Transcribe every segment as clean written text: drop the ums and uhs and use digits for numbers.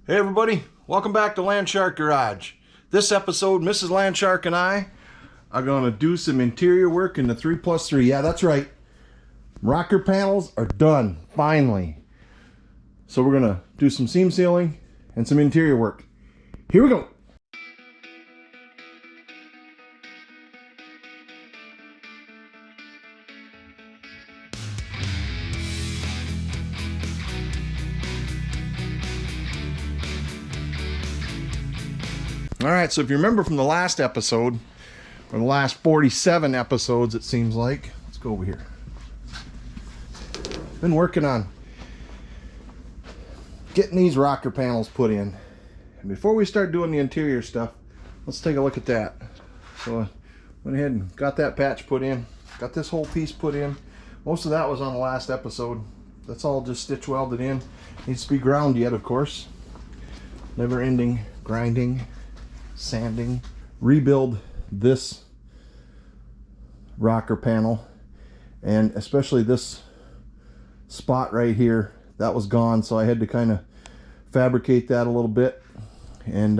Hey everybody, welcome back to Landshark Garage. This episode, Mrs. Landshark and I are going to do some interior work in the 3+3. Yeah, that's right. Rocker panels are done, finally. So we're going to do some seam sealing and some interior work. Here we go. All right, so if you remember from the last episode, or the last 47 episodes, it seems like. Let's go over here. Been working on getting these rocker panels put in. And before we start doing the interior stuff, let's take a look at that. So I went ahead and got that patch put in. Got this whole piece put in. Most of that was on the last episode. That's all just stitch welded in. Needs to be ground yet, of course. Never ending grinding, sanding. Rebuild this rocker panel, and especially this spot right here that was gone, so I had to kind of fabricate that a little bit and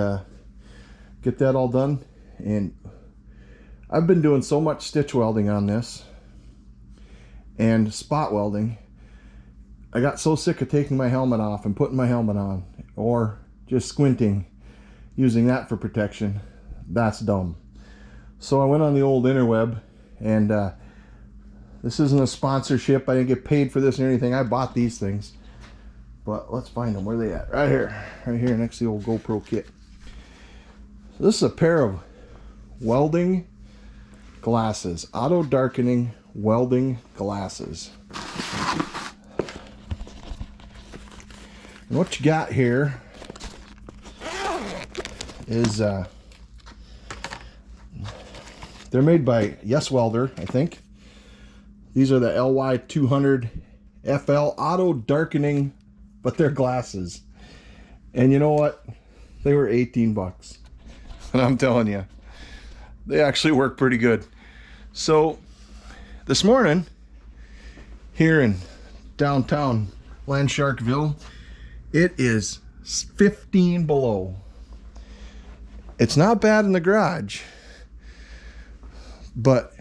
get that all done. And I've been doing so much stitch welding on this and spot welding, I got so sick of taking my helmet off and putting my helmet on, or just squinting using that for protection. That's dumb. So I went on the old interweb, and this isn't a sponsorship. I didn't get paid for this or anything. I bought these things. But let's find them. Where are they at? Right here next to the old GoPro kit. So this is a pair of welding glasses, auto darkening welding glasses. And what you got here is they're made by Yes Welder, I think. These are the LY200 FL auto darkening, but they're glasses. And you know what? They were 18 bucks. And I'm telling you, they actually work pretty good. So this morning, here in downtown Landsharkville, it is 15 below. It's not bad in the garage, but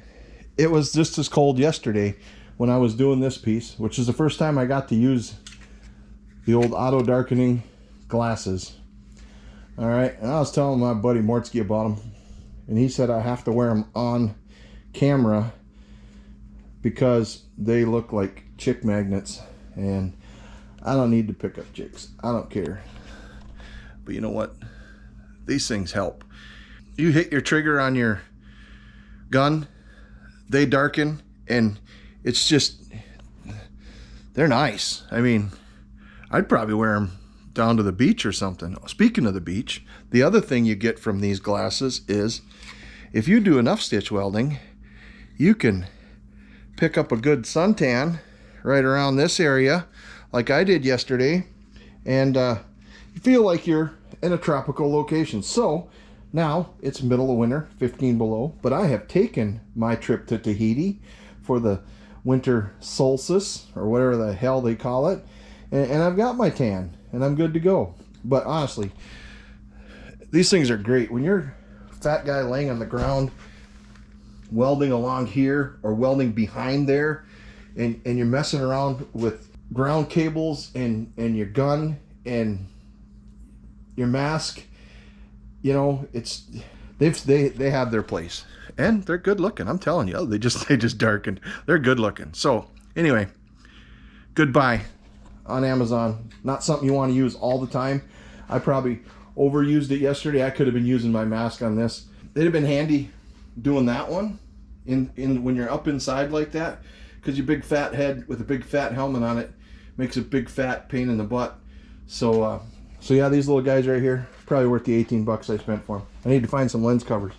it was just as cold yesterday when I was doing this piece, which is the first time I got to use the old auto darkening glasses. All right, and I was telling my buddy Mortsky about them, and he said I have to wear them on camera because they look like chick magnets, and I don't need to pick up chicks. I don't care. But you know what? These things help. You hit your trigger on your gun, they darken, and it's just, they're nice. I mean, I'd probably wear them down to the beach or something. Speaking of the beach, the other thing you get from these glasses is if you do enough stitch welding, you can pick up a good suntan right around this area like I did yesterday, and you feel like you're in a tropical location. So now it's middle of winter, 15 below, but I have taken my trip to Tahiti for the winter solstice, or whatever the hell they call it, and I've got my tan and I'm good to go. But honestly, these things are great when you're a fat guy laying on the ground welding along here or welding behind there, and you're messing around with ground cables and your gun and your mask. You know, it's they have their place, and they're good looking. I'm telling you, they just darkened. They're good looking. So anyway, goodbye on Amazon. Not something you want to use all the time. I probably overused it yesterday. I could have been using my mask on this. It'd have been handy doing that one in when you're up inside like that, because your big fat head with a big fat helmet on it makes a big fat pain in the butt. So yeah, these little guys right here, probably worth the 18 bucks I spent for them. I need to find some lens covers.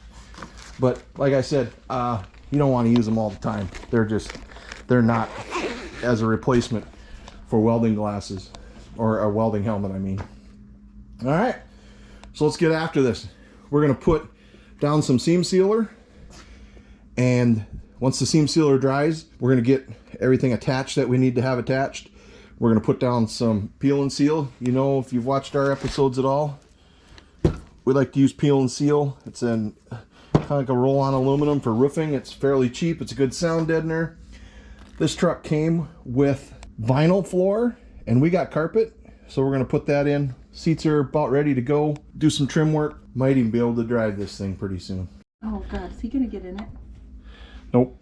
But like I said, you don't want to use them all the time. They're not as a replacement for welding glasses, or a welding helmet, I mean. All right, so let's get after this. We're gonna put down some seam sealer, and once the seam sealer dries, we're gonna get everything attached that we need to have attached. We're going to put down some peel and seal. You know, if you've watched our episodes at all, we like to use peel and seal. It's in kind of like a roll-on aluminum for roofing. It's fairly cheap. It's a good sound deadener. This truck came with vinyl floor, and we got carpet, so we're going to put that in. Seats are about ready to go. Do some trim work. Might even be able to drive this thing pretty soon. Oh God, is he going to get in it? Nope.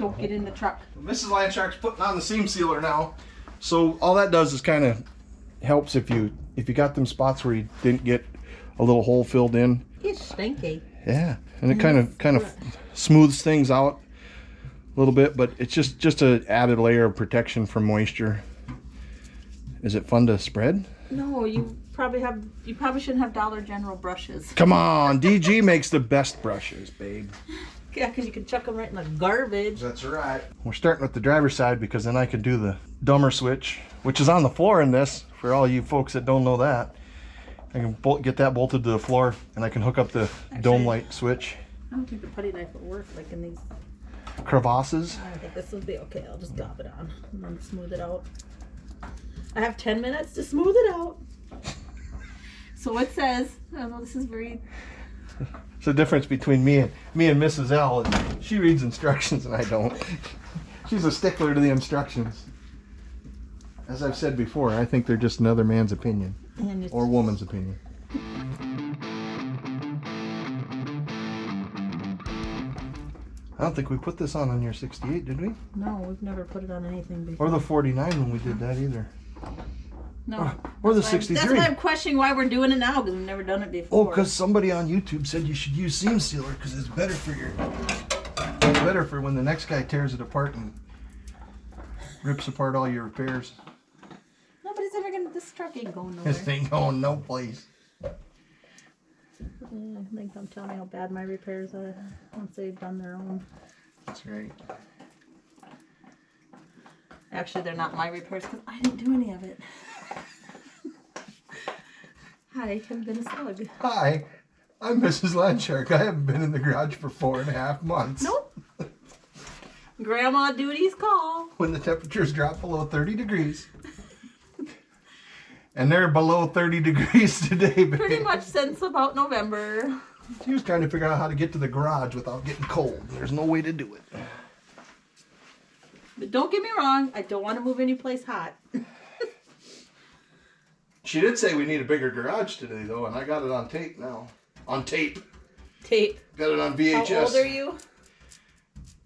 Don't get in the truck. Mrs. Landshark's putting on the seam sealer now. So all that does is kind of helps if you got them spots where you didn't get a little hole filled in. It's stinky. Yeah, and it kind of smooths things out a little bit, but it's just an added layer of protection from moisture. Is it fun to spread? No, you probably shouldn't have Dollar General brushes. Come on, DG makes the best brushes, babe. Yeah, because you can chuck them right in the garbage. That's right. We're starting with the driver's side because then I can do the dumber switch, which is on the floor in this, for all you folks that don't know that. I can get that bolted to the floor, and I can hook up the dome light switch. I don't think the putty knife would work like in these crevasses. I think this will be okay. I'll just gob it on and then smooth it out. I have 10 minutes to smooth it out. So it says, I know this is very... It's the difference between me and Mrs. L. She reads instructions and I don't. She's a stickler to the instructions. As I've said before, I think they're just another man's opinion. Or woman's opinion. I don't think we put this on your 68, did we? No, we've never put it on anything before. Or the 49 when we did that either. No. Or the 63. That's why I'm questioning why we're doing it now, because we've never done it before. Oh, because somebody on YouTube said you should use seam sealer because it's better for when the next guy tears it apart and rips apart all your repairs. Nobody's ever gonna. This truck ain't going nowhere. This ain't going no place. I think don't tell me how bad my repairs are once they've done their own. That's right. Actually, they're not my repairs because I didn't do any of it. Hi, I've been a slug. Hi, I'm Mrs. Landshark. I haven't been in the garage for 4.5 months. Nope. Grandma duties call. When the temperatures drop below 30 degrees. And they're below 30 degrees today, babe. Pretty much since about November. She was trying to figure out how to get to the garage without getting cold. There's no way to do it. But don't get me wrong, I don't want to move any place hot. She did say we need a bigger garage today, though, and I got it on tape now. On tape. Tape. Got it on VHS. How old are you?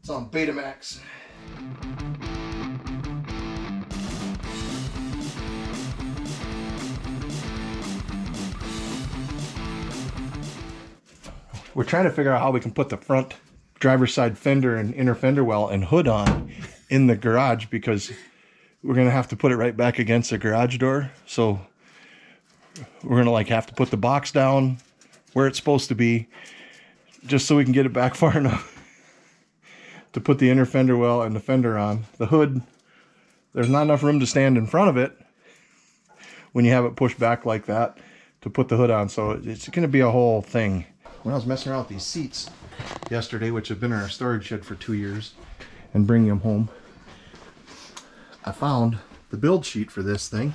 It's on Betamax. We're trying to figure out how we can put the front driver's side fender and inner fender well and hood on in the garage, because we're going to have to put it right back against the garage door. So we're going to have to put the box down where it's supposed to be just so we can get it back far enough to put the inner fender well and the fender on. The hood, there's not enough room to stand in front of it when you have it pushed back like that to put the hood on. So it's going to be a whole thing. When I was messing around with these seats yesterday, which have been in our storage shed for 2 years, and bringing them home, I found the build sheet for this thing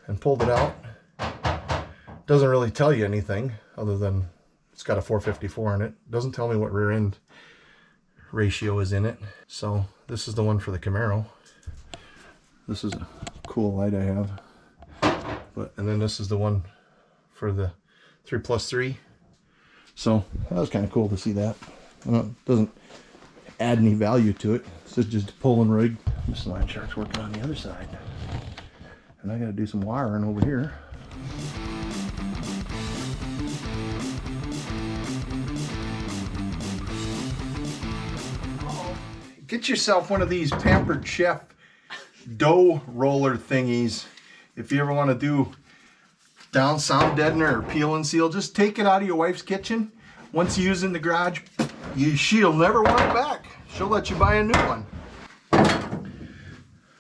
and pulled it out. Doesn't really tell you anything other than it's got a 454 in it. Doesn't tell me what rear end ratio is in it. So this is the one for the Camaro. This is a cool light I have. And then this is the one for the 3+3. So that was kind of cool to see that. It doesn't add any value to it. It's just a pulling rig. This Landshark's working on the other side. And I got to do some wiring over here. Get yourself one of these Pampered Chef dough roller thingies. If you ever want to do down sound deadener or peel and seal, just take it out of your wife's kitchen. Once you use it in the garage, she'll never want it back. She'll let you buy a new one.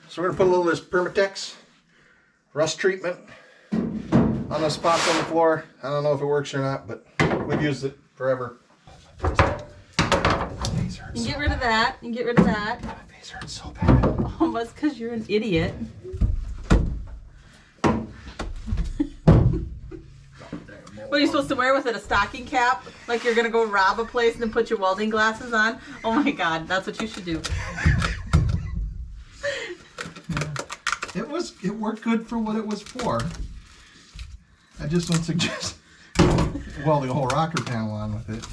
So we're going to put a little of this Permatex rust treatment on the spots on the floor. I don't know if it works or not, but we've used it forever. You get rid of that. You get rid of that. face hurts so bad. Oh, that's because you're an idiot. What are you supposed to wear with it? A stocking cap? Like you're gonna go rob a place and then put your welding glasses on? Oh my god, that's what you should do. Yeah. It worked good for what it was for. I just don't suggest welding a whole rocker panel on with it.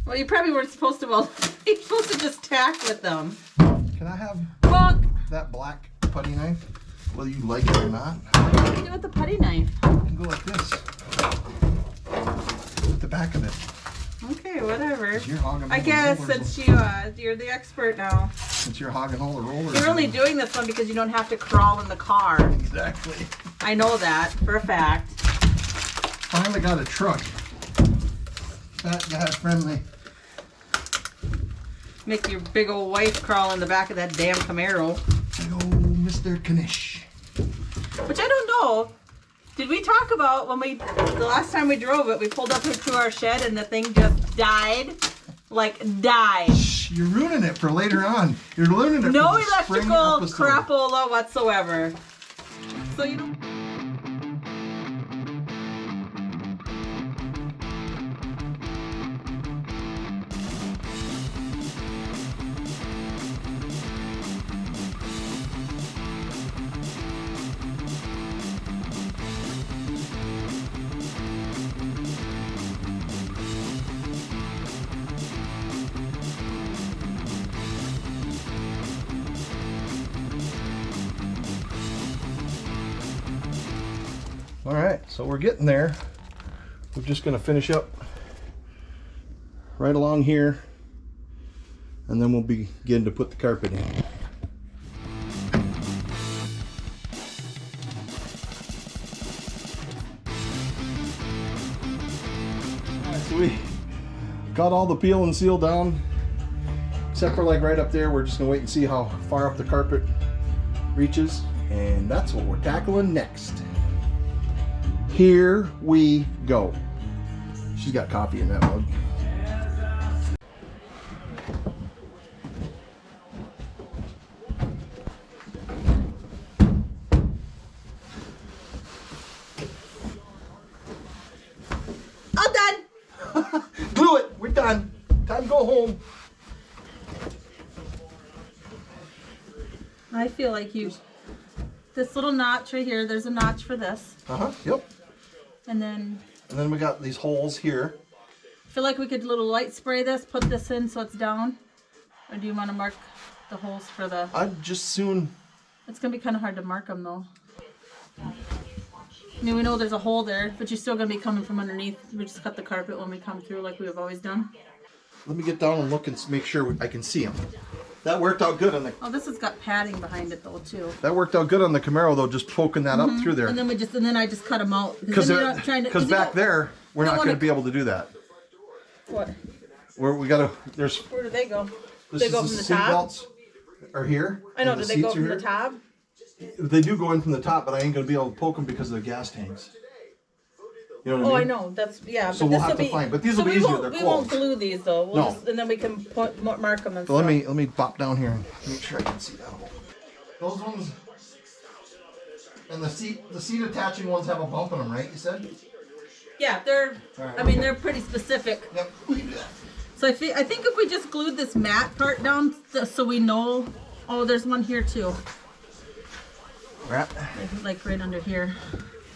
Well, you probably weren't supposed to weld. You're supposed to just tack with them. Can I have that black putty knife? Whether you like it or not. What do you do with the putty knife? You can go like this. With the back of it. Okay, whatever. You're hogging I all the guess rollers. since you're the expert now. Since you're hogging all the rollers. You're only doing this one because you don't have to crawl in the car. Exactly. I know that for a fact. Finally got a truck. Fat guy friendly. Make your big old wife crawl in the back of that damn Camaro. Big old Mr. Knish. Which I don't know. Did we talk about when the last time we drove it, we pulled up to our shed and the thing just died? Like, died. Shh, you're ruining it for later on. You're ruining it No for the spring electrical episode. crapola whatsoever. So you don't... All right, so we're getting there. We're just going to finish up right along here, and then we'll begin to put the carpet in. All right, so we got all the peel and seal down, except for like right up there. We're just going to wait and see how far up the carpet reaches, and that's what we're tackling next. Here we go. She's got coffee in that mug. All done. Glue it. We're done. Time to go home. I feel like this little notch right here, there's a notch for this. Yep. And then we got these holes here. I feel like we could little light spray this, put this in so it's down. Or do you want to mark the holes for the... I'd just soon... It's going to be kind of hard to mark them though. I mean, we know there's a hole there, but you're still going to be coming from underneath. We just cut the carpet when we come through like we've always done. Let me get down and look and make sure I can see them. That worked out good on the... Oh, this has got padding behind it though too. That worked out good on the Camaro though, just poking that up through there. And then I just cut them out. Because back there, we're not going to be able to do that. What? Where we gotta... There's... Where do they go? This They go is from the seat top? belts are here. I know. and Do the they go seats are from the here. top? They do go in from the top, but I ain't going to be able to poke them because of the gas tanks. You know what I Oh, mean? I know. That's yeah. So but we'll this have will to find- but these will be easier, they're We won't closed. glue these though. We'll No. just, and then we can mark them and So stuff. let me pop down here and make sure I can see that hole. Those ones and the seat attaching ones have a bump in them, right? You said? Yeah, they're. Alright, I mean, okay. they're pretty specific. Yep. We can do that. So I think if we just glued this mat part down, so we know. Oh, there's one here too. Right. Like right under here.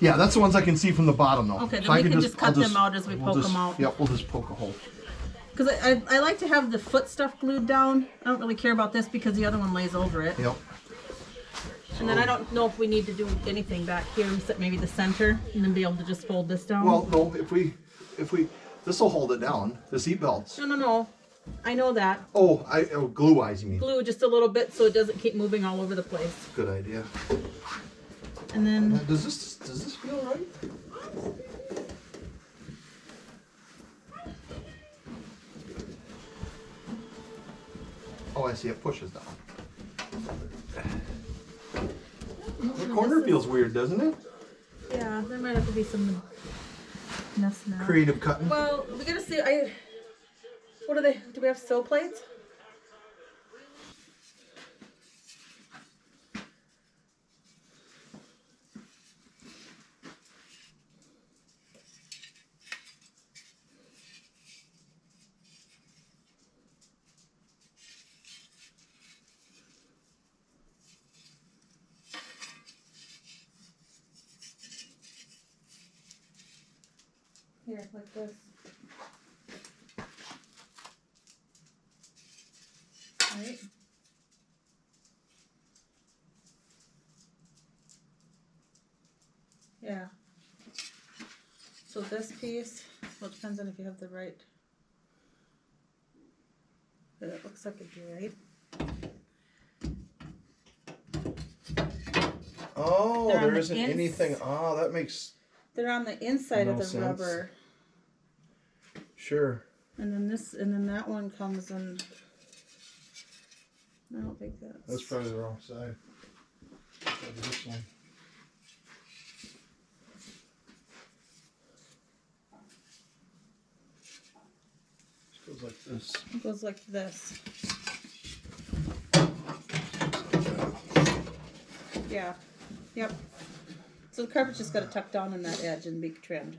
Yeah, that's the ones I can see from the bottom though. Okay, then So I we can just cut them out as we we'll poke just- them out. Yep, we'll just poke a hole. Because I like to have the foot stuff glued down. I don't really care about this because the other one lays over it. Yep. And then I don't know if we need to do anything back here, except maybe the center, and then be able to just fold this down. Well, no, if we, this will hold it down. The seat belts. No. I know that. Oh, glue eyes, you mean? Glue just a little bit so it doesn't keep moving all over the place. Good idea. And then Does this feel right? Oh, I see. It pushes down. The corner feels weird, doesn't it? yeah, there might have to be some mess now. Creative cutting. Well, we gotta see. What are they? Do we have sew plates? Here, like this. Right? Yeah. So this piece, well, it depends on if you have the right. But it looks like it'd be right. Oh, They're on there the isn't anything. Oh, that makes They're on the inside of no the sense. rubber. Sure. And then this, and then that one comes in. I don't think That's probably the wrong side. Maybe this one. This goes like this. It goes like this. Yeah. Yep. So the carpet's just got to tuck down on that edge and be trimmed.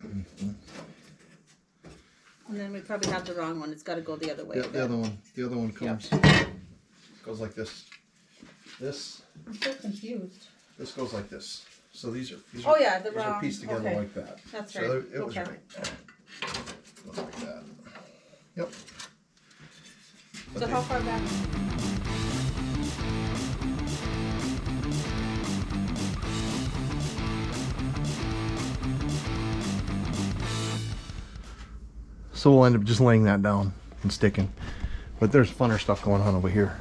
Mm-hmm. And then we probably have the wrong one. It's got to go the other way. Yeah, the other one. The other one comes. Goes like this. This. I'm so confused. This goes like this. So these are. Oh yeah, the these wrong. are pieced together okay. like that. That's so right. It was okay. right. Goes like that. Yep. So how far back? So we'll end up just laying that down and sticking. But there's funner stuff going on over here.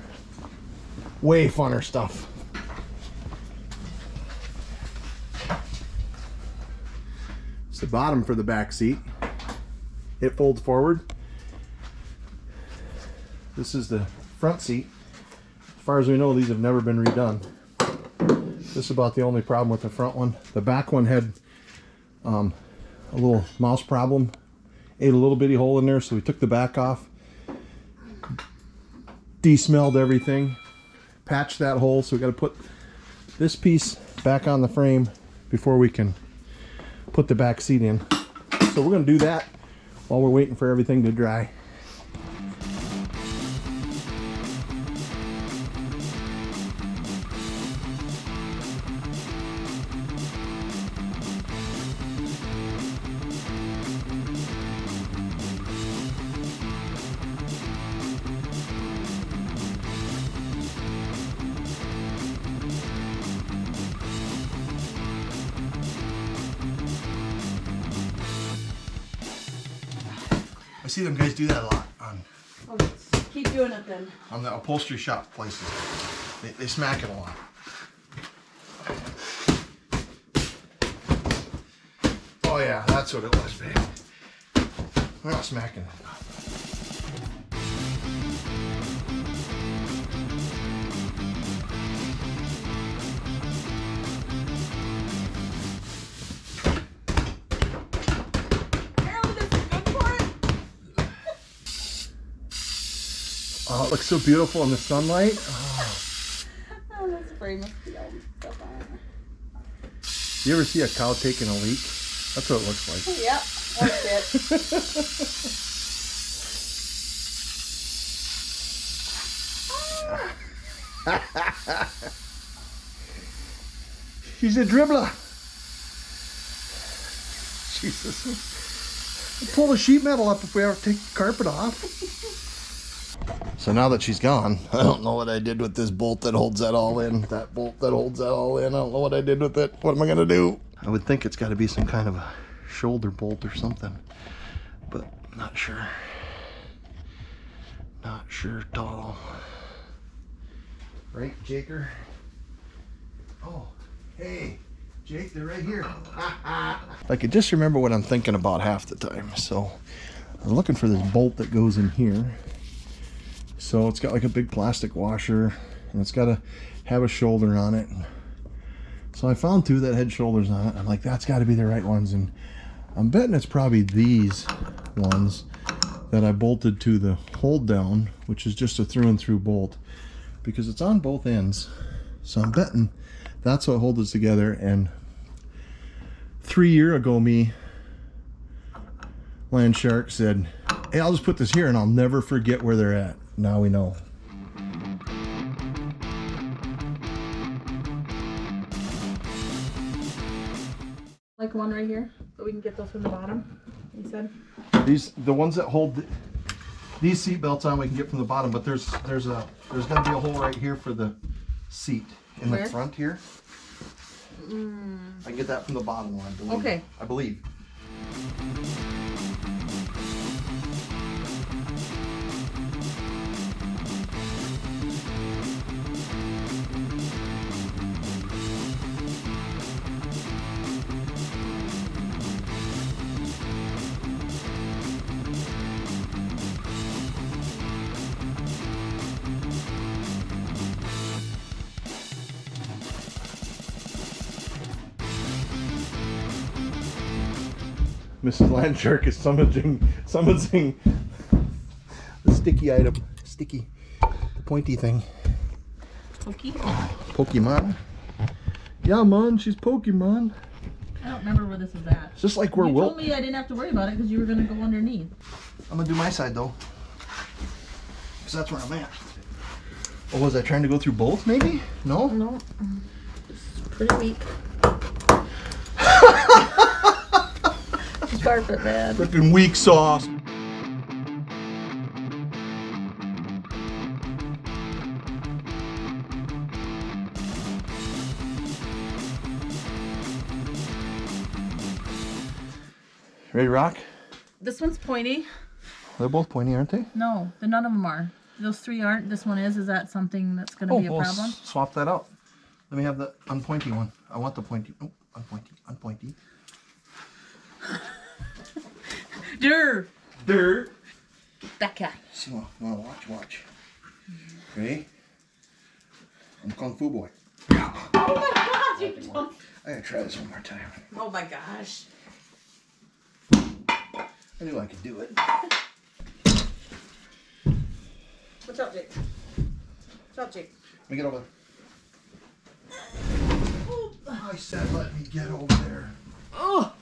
Way funner stuff. It's the bottom for the back seat. It folds forward. This is the front seat. As far as we know, these have never been redone. This is about the only problem with the front one. The back one had a little mouse problem. Ate a little bitty hole in there, so we took the back off, de-smelled everything, patched that hole, so we got to put this piece back on the frame before we can put the back seat in. So we're going to do that while we're waiting for everything to dry. I see them guys do that a lot Oh, keep doing it then. on the upholstery shop places. They smack it a lot. Oh yeah, that's what it was, babe. We're not smacking it. Oh, it looks so beautiful in the sunlight. Oh. Oh, that spray must be all stuff on it. You ever see a cow taking a leak? That's what it looks like. Yep, that's it. She's a dribbler. Jesus. Pull the sheet metal up if we ever take the carpet off. So now that she's gone, I don't know what I did with this bolt that holds that all in. That bolt that holds that all in. I don't know what I did with it. What am I going to do? I would think it's got to be some kind of a shoulder bolt or something. But not sure. Not sure at all. Right, Jaker? Oh, hey. Jake, they're right here. I could just remember what I'm thinking about half the time. So I'm looking for this bolt that goes in here. So it's got like a big plastic washer and it's got to have a shoulder on it. So I found two that had shoulders on it. I'm like, that's got to be the right ones. And I'm betting it's probably these ones that I bolted to the hold down, which is just a through and through bolt because it's on both ends. So I'm betting that's what holds it together. And 3 years ago, me, Land Shark, said, hey, I'll just put this here and I'll never forget where they're at. Now we know. Like one right here, so we can get those from the bottom. You said the ones that hold these seat belts on, we can get from the bottom. But there's got to be a hole right here for the seat in the front here. I can get that from the bottom one. Okay. I believe. Mrs. Landshark is summoning the sticky item. Sticky. The pointy thing. Pokemon. Yeah, man, she's Pokemon. I don't remember where this is at. It's just like where you told me I didn't have to worry about it because you were going to go underneath. I'm going to do my side, though. Because that's where I'm at. Oh, was I trying to go through both, maybe? No? No. It's pretty weak. Carpet, man. Freaking weak sauce. Ready to rock? This one's pointy. They're both pointy, aren't they? No, none of them are. Those three aren't. This one is. Is that something that's going to be a problem? Swap that out. Let me have the unpointy one. I want the pointy. Oh, unpointy. Durr. That guy. See, you want to watch. Ready? I'm Kung Fu Boy. Oh my gosh, you don't. I gotta try this one more time. Oh my gosh. I knew I could do it. Watch out, Jake. Watch out, Jake. Let me get over there. I said let me get over there. Oh.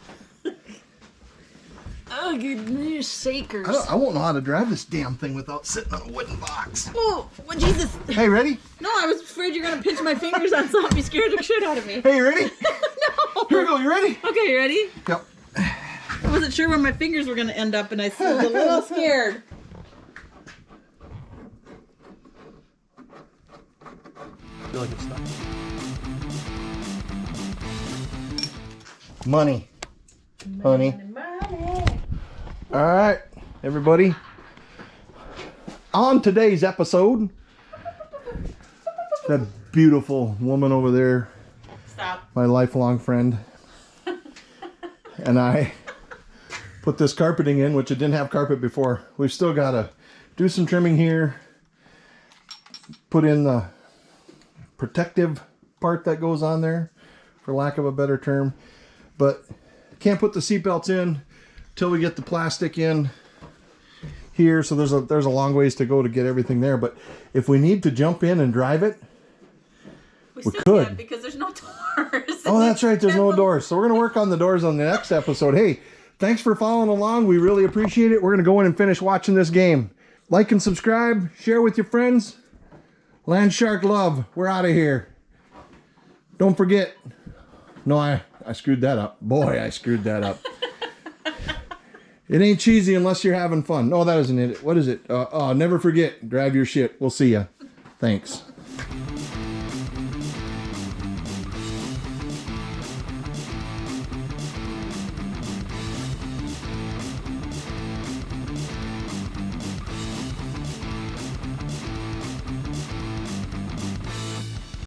Oh, goodness sakers. I won't know how to drive this damn thing without sitting on a wooden box. Oh, well, Jesus. Hey, ready? No, I was afraid you're going to pinch my fingers on something. You scared the shit out of me. Hey, you ready? No. Here we go. You ready? Okay, you ready? Yep. I wasn't sure where my fingers were going to end up, and I was a little scared. I feel like it's stuck. Money. Honey. All right, everybody. On today's episode, that beautiful woman over there, Stop. my lifelong friend, and I put this carpeting in, which it didn't have carpet before. We've still got to do some trimming here, put in the protective part that goes on there, for lack of a better term, but can't put the seatbelts in till we get the plastic in here. So there's a long ways to go to get everything there. But if we need to jump in and drive it, we still could. can't because there's no doors. Oh, that's right. There's no doors. So we're going to work on the doors on the next episode. Hey, thanks for following along. We really appreciate it. We're going to go in and finish watching this game. Like and subscribe. Share with your friends. Landshark love. We're out of here. Don't forget. No, I screwed that up. Boy, I screwed that up. It ain't cheesy unless you're having fun. No, that isn't it. What is it? Never forget. Drive your shit. We'll see ya. Thanks.